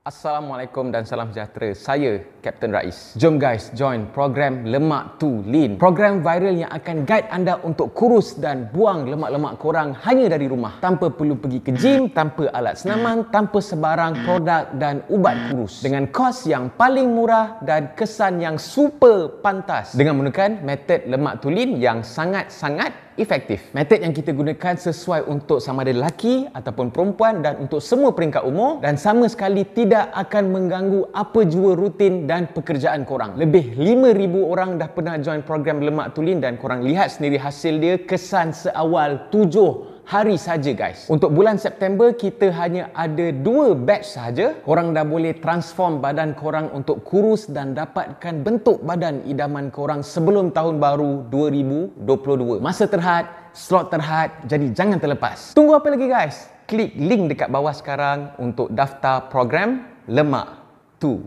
Assalamualaikum dan salam sejahtera. Saya Captain Rais. Jom guys, join program Lemak Tu Lean. Program viral yang akan guide anda untuk kurus dan buang lemak-lemak korang hanya dari rumah. Tanpa perlu pergi ke gym, tanpa alat senaman, tanpa sebarang produk dan ubat kurus. Dengan kos yang paling murah dan kesan yang super pantas. Dengan menggunakan metod Lemak Tu Lean yang sangat-sangat efektif. Metod yang kita gunakan sesuai untuk sama ada lelaki ataupun perempuan dan untuk semua peringkat umur dan sama sekali tidak akan mengganggu apa jua rutin dan pekerjaan korang. Lebih 5,000 orang dah pernah join program Lemak Tu Lean dan korang lihat sendiri hasil dia, kesan seawal 7 hari saja guys. Untuk bulan September kita hanya ada 2 batch sahaja. Korang dah boleh transform badan korang untuk kurus dan dapatkan bentuk badan idaman korang sebelum tahun baru 2022. Masa terhad, slot terhad, jadi jangan terlepas. Tunggu apa lagi guys? Klik link dekat bawah sekarang untuk daftar program Lemak Tu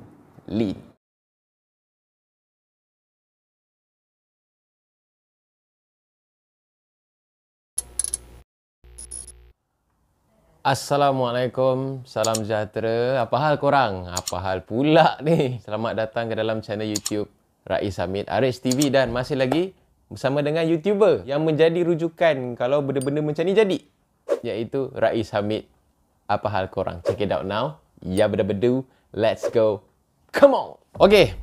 Lean. Assalamualaikum, salam sejahtera. Apa hal korang? Apa hal pula ni? Selamat datang ke dalam channel YouTube Rais Hamid, RH TV, dan masih lagi bersama dengan YouTuber yang menjadi rujukan kalau benda-benda macam ni jadi, iaitu Rais Hamid. Apa hal korang? Check it out now. Ya benda-bedu, let's go. Come on. Okay,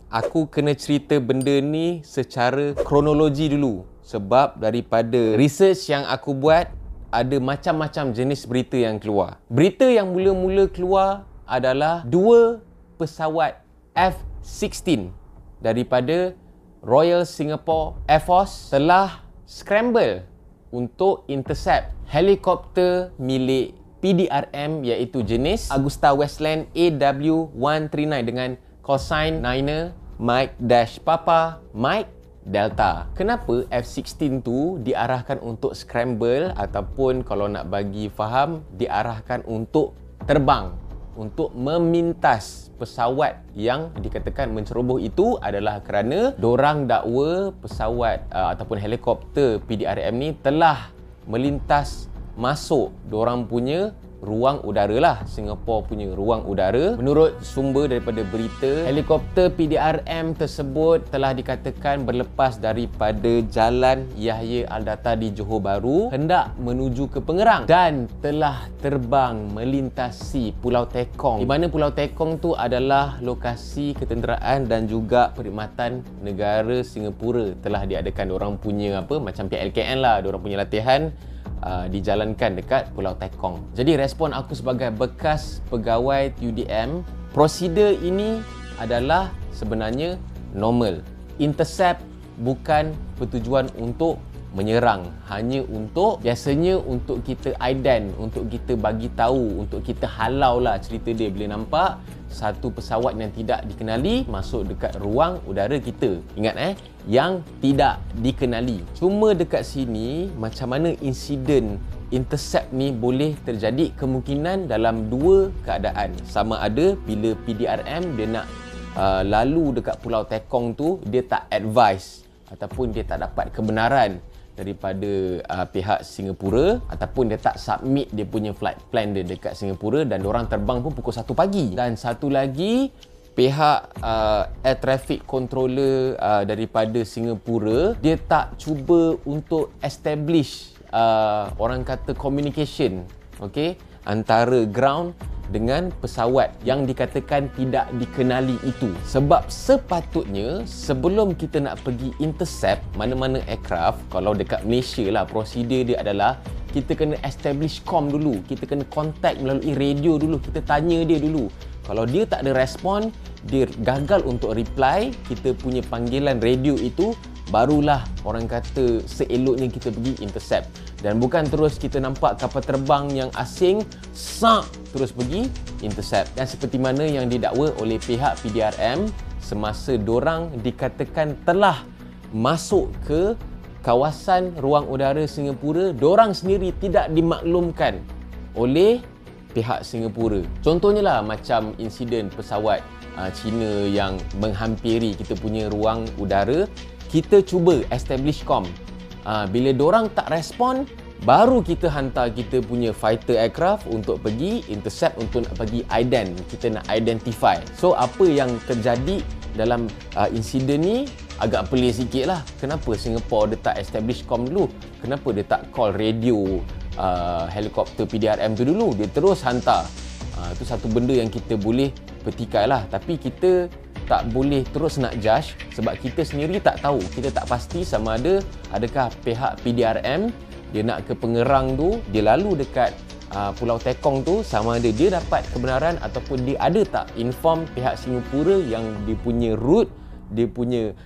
aku kena cerita benda ni secara kronologi dulu. Sebab daripada research yang aku buat, ada macam-macam jenis berita yang keluar. Berita yang mula-mula keluar adalah 2 pesawat F-16 daripada Royal Singapore Air Force telah scramble untuk intercept helikopter milik PDRM iaitu jenis Agusta Westland AW139 dengan call sign Niner Mike Dash Papa Mike Delta. Kenapa F-16 tu diarahkan untuk scramble ataupun kalau nak bagi faham, diarahkan untuk terbang, untuk memintas pesawat yang dikatakan menceroboh itu adalah kerana dorang dakwa pesawat ataupun helikopter PDRM ni telah melintas masuk dorang punya ruang udara lah, Singapore punya ruang udara. Menurut sumber daripada berita, helikopter PDRM tersebut telah dikatakan berlepas daripada Jalan Yahya Al-Data di Johor Bahru hendak menuju ke Pengerang dan telah terbang melintasi Pulau Tekong, di mana Pulau Tekong tu adalah lokasi ketenteraan dan juga perkhidmatan negara Singapura. Telah diadakan orang punya macam PLKN lah, orang punya latihan dijalankan dekat Pulau Tekong. Jadi respon aku sebagai bekas pegawai UDM, prosedur ini adalah sebenarnya normal. Intercept bukan bertujuan untuk menyerang, hanya untuk biasanya untuk kita ident, untuk kita bagi tahu, untuk kita halau lah cerita dia bila nampak satu pesawat yang tidak dikenali masuk dekat ruang udara kita. Ingat yang tidak dikenali. Cuma dekat sini macam mana insiden intercept ni boleh terjadi, kemungkinan dalam 2 keadaan. Sama ada bila PDRM dia nak lalu dekat Pulau Tekong tu, dia tak advise ataupun dia tak dapat kebenaran daripada pihak Singapura ataupun dia tak submit dia punya flight plan dia dekat Singapura dan diorang terbang pun pukul 1 pagi. Dan satu lagi, pihak air traffic controller daripada Singapura, dia tak cuba untuk establish orang kata communication, okay, antara ground dengan pesawat yang dikatakan tidak dikenali itu. Sebab sepatutnya sebelum kita nak pergi intercept mana-mana aircraft, kalau dekat Malaysia lah, prosedur dia adalah kita kena establish com dulu, kita kena contact melalui radio dulu, kita tanya dia dulu. Kalau dia tak ada respon, dia gagal untuk reply kita punya panggilan radio itu, barulah orang kata seeloknya kita pergi intercept. Dan bukan terus kita nampak kapal terbang yang asing terus pergi intercept. Dan seperti mana yang didakwa oleh pihak PDRM semasa dorang dikatakan telah masuk ke kawasan ruang udara Singapura, dorang sendiri tidak dimaklumkan oleh pihak Singapura. Contohnya lah macam insiden pesawat China yang menghampiri kita punya ruang udara, kita cuba establish com. Bila dorang tak respon, baru kita hantar kita punya fighter aircraft untuk pergi intercept, untuk nak pergi kita nak identify. So apa yang terjadi dalam insiden ni agak pelik sikit lah. Kenapa Singapore dia tak establish com dulu? Kenapa dia tak call radio helikopter PDRM tu dulu? Dia terus hantar. Itu satu benda yang kita boleh petikai lah. Tapi kita tak boleh terus nak judge sebab kita sendiri tak tahu. Kita tak pasti sama ada adakah pihak PDRM dia nak ke Pengerang tu, dia lalu dekat Pulau Tekong tu, sama ada dia dapat kebenaran ataupun dia ada tak inform pihak Singapura yang dia punya route, dia punya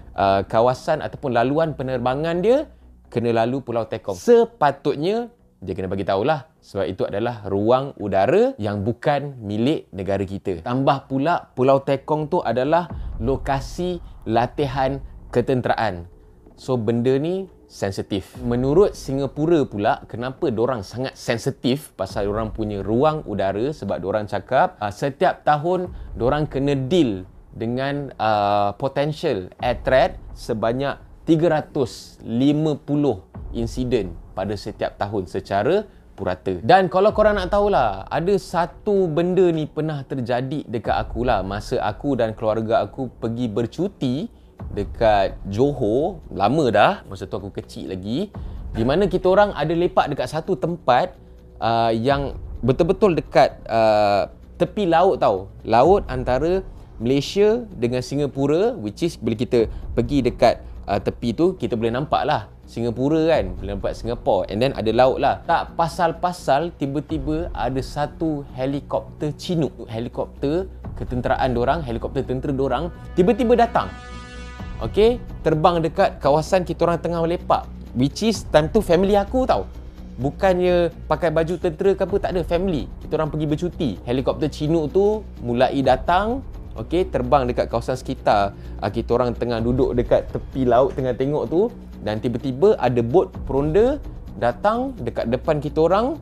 kawasan ataupun laluan penerbangan dia kena lalu Pulau Tekong. Sepatutnya dia kena bagi tahulah sebab itu adalah ruang udara yang bukan milik negara kita. Tambah pula Pulau Tekong tu adalah lokasi latihan ketenteraan. So benda ni sensitif. Menurut Singapura pula, kenapa dorang sangat sensitif pasal dorang punya ruang udara? Sebab dorang cakap setiap tahun dorang kena deal dengan potential air threat sebanyak 350 insiden pada setiap tahun secara purata. Dan kalau korang nak tahulah, ada satu benda ni pernah terjadi dekat aku lah, masa aku dan keluarga aku pergi bercuti dekat Johor. Lama dah, masa tu aku kecil lagi, di mana kita orang ada lepak dekat satu tempat yang betul-betul dekat tepi laut tau. Laut antara Malaysia dengan Singapura, which is bila kita pergi dekat tepi tu, kita boleh nampak lah Singapura kan, boleh nampak Singapore, and then ada laut lah. Tak pasal-pasal tiba-tiba ada satu helikopter Chinook, helikopter ketenteraan dorang, helikopter tentera dorang tiba-tiba datang. Okay, terbang dekat kawasan kita orang tengah lepak, which is time tu family aku tau. Bukannya pakai baju tentera ke apa, tak ada, family. Kita orang pergi bercuti. Helikopter Chinook tu mulai datang, okey, terbang dekat kawasan sekitar. Kita orang tengah duduk dekat tepi laut tengah tengok tu, dan tiba-tiba ada bot peronda datang dekat depan kita orang.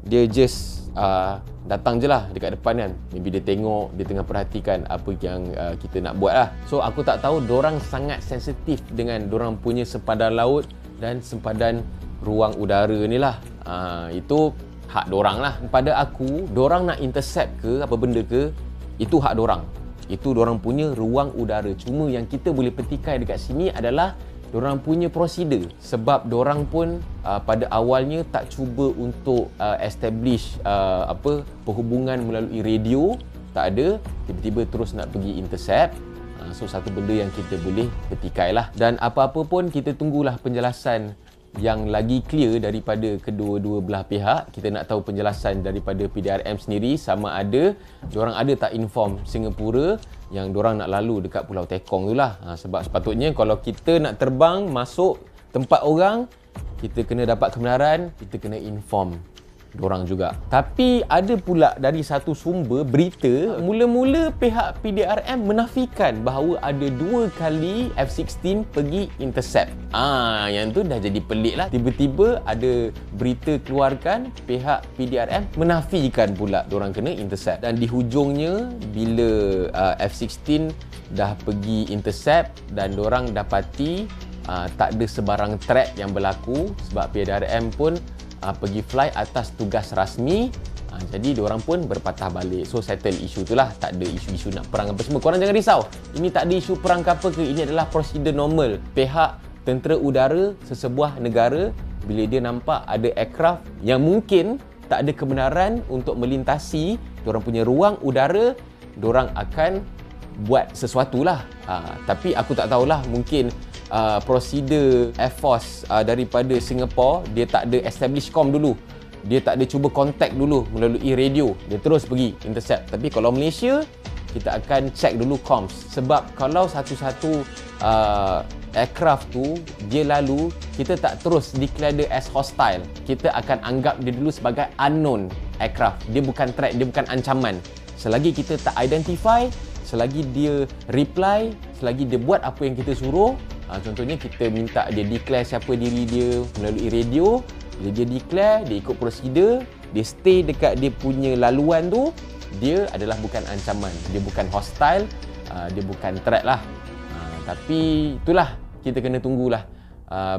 Dia just datang je lah dekat depan kan. Maybe dia tengok, dia tengah perhatikan apa yang kita nak buat lah. So aku tak tahu, dorang sangat sensitif dengan dorang punya sempadan laut dan sempadan ruang udara ni lah. Itu hak dorang lah. Pada aku, dorang nak intercept ke apa benda ke, itu hak dorang. Itu dorang punya ruang udara. Cuma yang kita boleh petikai dekat sini adalah dorang punya prosedur. Sebab dorang pun pada awalnya tak cuba untuk establish perhubungan melalui radio, tak ada. Tiba-tiba terus nak pergi intercept. So satu benda yang kita boleh petikai lah. Dan apa-apa pun kita tunggulah penjelasan yang lagi clear daripada kedua-dua belah pihak. Kita nak tahu penjelasan daripada PDRM sendiri, sama ada diorang ada tak inform Singapura yang diorang nak lalu dekat Pulau Tekong tu lah. Sebab sepatutnya kalau kita nak terbang masuk tempat orang, kita kena dapat kebenaran, kita kena inform dorang juga. Tapi ada pula dari satu sumber berita, mula-mula pihak PDRM menafikan bahawa ada 2 kali F-16 pergi intercept. Yang tu dah jadi pelik lah. Tiba-tiba ada berita keluarkan, pihak PDRM menafikan pula dorang kena intercept. Dan di hujungnya, bila F-16 dah pergi intercept dan dorang dapati tak ada sebarang threat yang berlaku, sebab PDRM pun pergi fly atas tugas rasmi, jadi diorang pun berpatah balik. So settle isu tu lah, tak ada isu-isu nak perang apa semua. Korang jangan risau, ini tak ada isu perang ke apa ke, ini adalah prosedur normal. Pihak tentera udara sesebuah negara, bila dia nampak ada aircraft yang mungkin tak ada kebenaran untuk melintasi diorang punya ruang udara, diorang akan buat sesuatu lah. Tapi aku tak tahulah, mungkin prosedur Air Force daripada Singapore, dia tak ada establish com dulu, dia tak ada cuba contact dulu melalui radio, dia terus pergi intercept. Tapi kalau Malaysia, kita akan check dulu comms. Sebab kalau satu-satu aircraft tu dia lalu, kita tak terus declare dia as hostile, kita akan anggap dia dulu sebagai unknown aircraft. Dia bukan threat, dia bukan ancaman. Selagi kita tak identify, selagi dia reply, selagi dia buat apa yang kita suruh, contohnya kita minta dia declare siapa diri dia melalui radio, bila dia declare, dia ikut prosedur, dia stay dekat dia punya laluan tu, dia adalah bukan ancaman, dia bukan hostile, dia bukan threat lah. Tapi itulah, kita kena tunggulah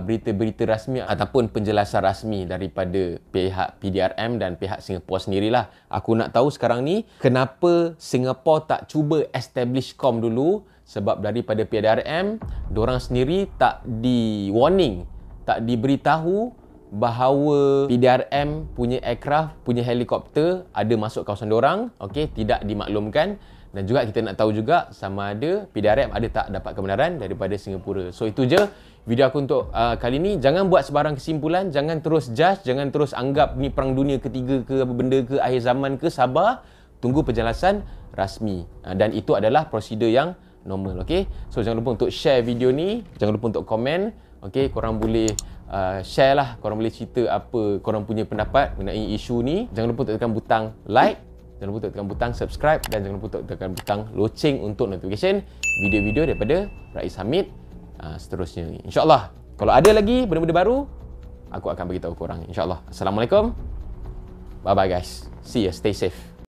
berita-berita rasmi ataupun penjelasan rasmi daripada pihak PDRM dan pihak Singapura sendirilah. Aku nak tahu sekarang ni kenapa Singapura tak cuba establish COM dulu, sebab daripada PDRM diorang sendiri tak di warning, tak diberitahu bahawa PDRM punya aircraft, punya helikopter ada masuk kawasan diorang. Okey, tidak dimaklumkan. Dan juga kita nak tahu juga sama ada PDRM ada tak dapat kebenaran daripada Singapura. So itu je video aku untuk kali ni. Jangan buat sebarang kesimpulan, jangan terus judge, jangan terus anggap ni perang dunia ketiga ke apa benda ke, akhir zaman ke. Sabar, tunggu penjelasan rasmi. Dan itu adalah prosedur yang normal. Okay, so jangan lupa untuk share video ni, jangan lupa untuk komen. Okay, korang boleh share lah, korang boleh cerita apa korang punya pendapat mengenai isu ni. Jangan lupa untuk tekan butang like, jangan lupa untuk tekan butang subscribe, dan jangan lupa untuk tekan butang loceng untuk notification video-video daripada Rais Hamid seterusnya ni. InsyaAllah kalau ada lagi benda-benda baru, aku akan beritahu korang, insyaAllah. Assalamualaikum, bye bye guys, see ya, stay safe.